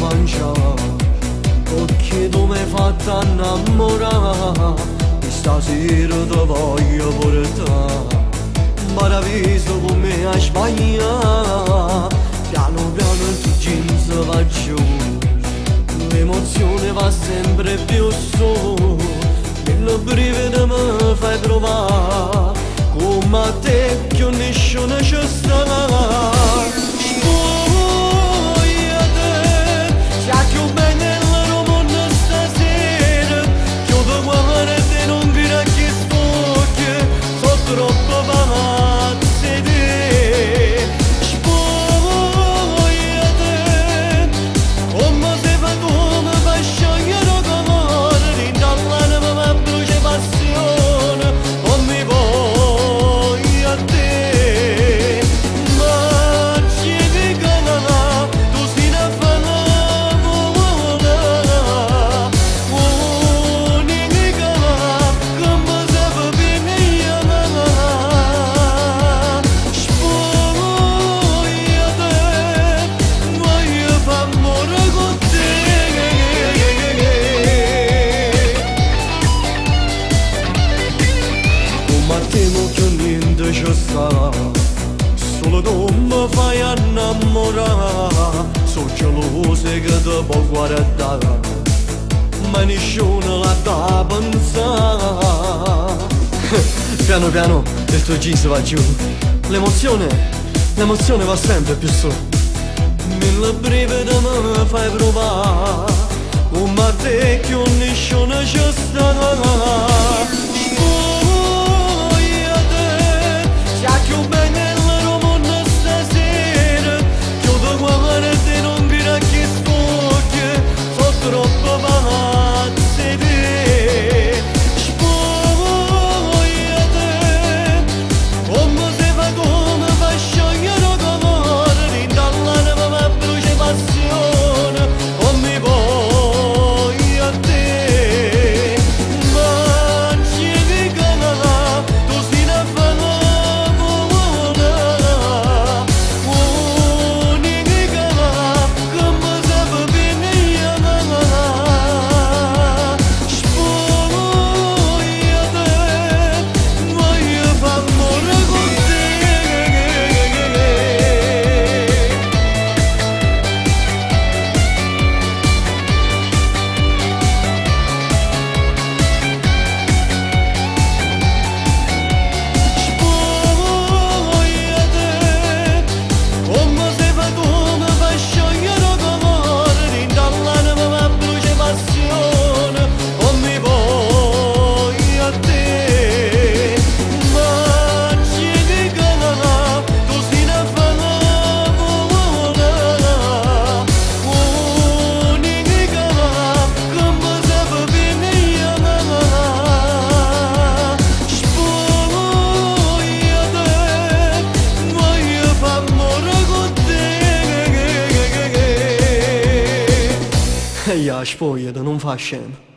mangiare, perché tu mi hai fatto innamorare, e stasera ti voglio portare, paradiso con me a sbagliare, piano piano tu jeans va giù, l'emozione va sempre più su, il brivido mi fai provare, come a te che nessuno ci sta. Temo che niente ci sta, solo tu mi fai innamorare, sono geloso che ti può guardare, ma nessuno la da pensare. Piano piano il tuo jeans va giù, l'emozione va sempre più su, mille brividi mi fai provare, come a te che nessuno ci sta. Ja, spoglia, non fa scemo.